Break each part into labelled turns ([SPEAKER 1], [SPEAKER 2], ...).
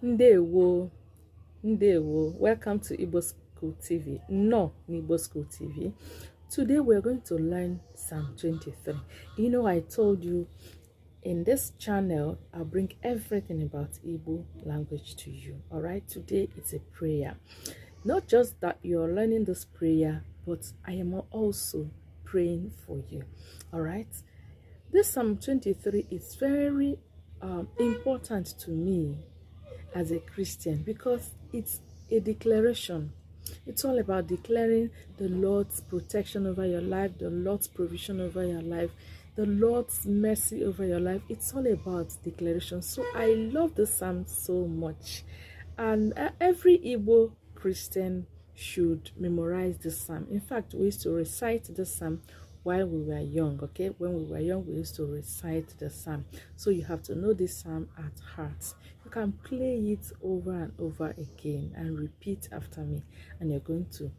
[SPEAKER 1] Ndewo, Ndewo. Welcome to Igbo School TV. No, Igbo School TV. Today we're going to learn Psalm 23. You know, I told you in this channel, I'll bring everything about Igbo language to you. All right, today it's a prayer. Not just that you're learning this prayer, but I am also praying for you. All right, this Psalm 23 is very important to me as a Christian because it's a declaration. It's all about declaring the Lord's protection over your life, the Lord's provision over your life, the Lord's mercy over your life. It's all about declaration. So I love this psalm so much, and every Igbo Christian should memorize this psalm. In fact, we used to recite this psalm while we were young. Okay, when we were young, we used to recite the psalm. So you have to know this psalm at heart. You can play it over and over again and repeat after me, and you're going to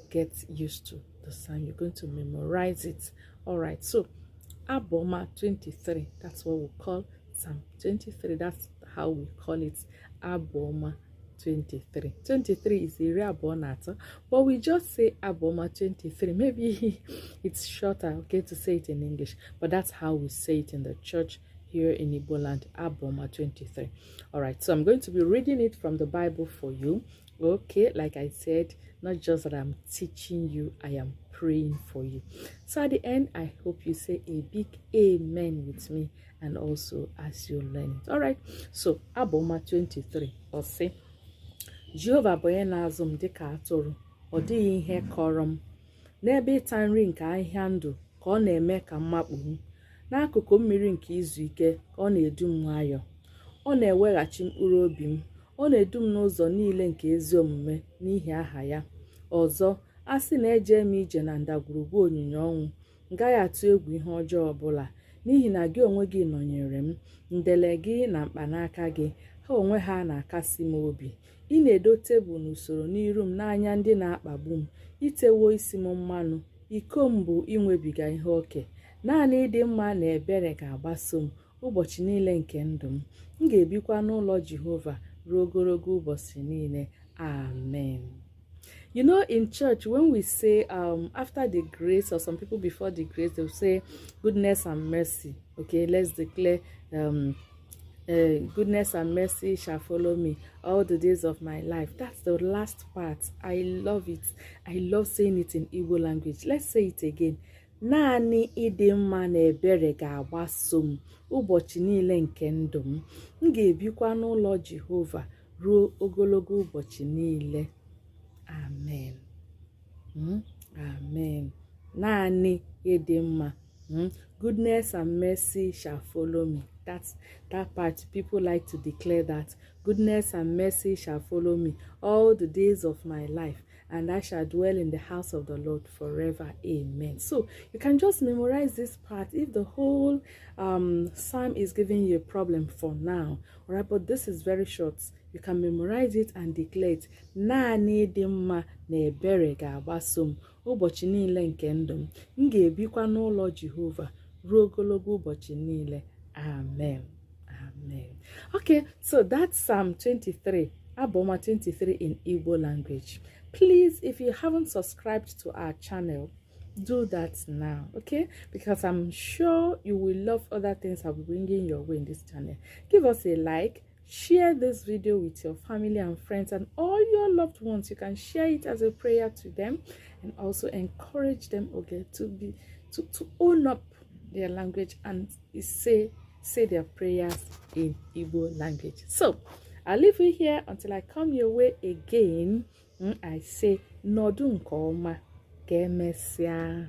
[SPEAKER 1] get used to the psalm. You're going to memorize it. All right, so Abụ Ọma 23, that's what we call Psalm 23. That's how we call it, Abụ Ọma 23. 23 is the real bonata, but we just say Abụ Ọma 23. Maybe it's shorter, okay, to say it in English, but that's how we say it in the church here in Igbo land, Abụ Ọma 23. All right, so I'm going to be reading it from the Bible for you. Okay, like I said, not just that I'm teaching you, I am praying for you. So at the end, I hope you say a big amen with me, and also as you learn it. All right, so Abụ Ọma 23, I'll say, Jehova bụ onye na-azụ m dịka atụrụ, ọ dịghị ihe kọrọ m. N'ebe ịta nri nke ahịhịa ndụ ka ọ na-eme ka m makpuru. N'akụkụ mmiri nke izu ike ka ọ na-edu m nwayọọ. Ọ na-eweghachi mkpụrụ obi m. Ọ na-edu m n'ụzọ niile nke ezi omume n'ihi aha ya. Ọzọ, a sị na eje m ije na ndagwurugwu onyinye ọnwụ, m gaghị atụ egwu ihe ọjọọ ọbụla, n'ihi na gị onwe gị nọnyere m. Ndele gị na mkpanaka gị, ha onwe ha na-akasi m obi. Ị na-edo tebụl n'usoro n'iru m n'anya ndị na-akpagbu m. Itewo isi m mmanụ, iko m bụ inwebiga ihe oke. Naanị ịdị mma na ebere ga-agbaso m ụbọchị niile nke ndụ m. M ga-ebikwa n'ụlọ Jehova ruo ogologo ụbọchị niile. Amen. You know, in church, when we say after the grace, or some people before the grace, they'll say goodness and mercy. Okay, let's declare goodness and mercy shall follow me all the days of my life. That's the last part. I love it. I love saying it in Igbo language. Let's say it again. Naanị ịdị mma na ebere ga-agbaso m ụbọchị niile nke ndụ m. M ga-ebikwa n'ụlọ Jehova ruo ogologo ụbọchị niile. Amen. Amen. Naanị ịdị mma. Goodness and mercy shall follow me. That's that part. People like to declare that. Goodness and mercy shall follow me all the days of my life, and I shall dwell in the house of the Lord forever. Amen. So you can just memorize this part if the whole psalm is giving you a problem for now. All right, but this is very short. You can memorize it and declare it. Naanị dị mma na ebere ga-agbaso m ụbọchị niile nke ndụ m. M ga-ebikwa n'ụlọ Jehova ruo ogologo ụbọchị niile. Amen. Amen. Okay, so that's Psalm 23, Abụ Ọma 23 in Igbo language. Please, if you haven't subscribed to our channel, do that now, okay? Because I'm sure you will love other things I'll be bringing your way in this channel. Give us a like, share this video with your family and friends and all your loved ones. You can share it as a prayer to them, and also encourage them, okay, to own up their language and say their prayers in Igbo language. So I'll leave you here until I come your way again. I say, Nodu nke ọma, ka emesịa.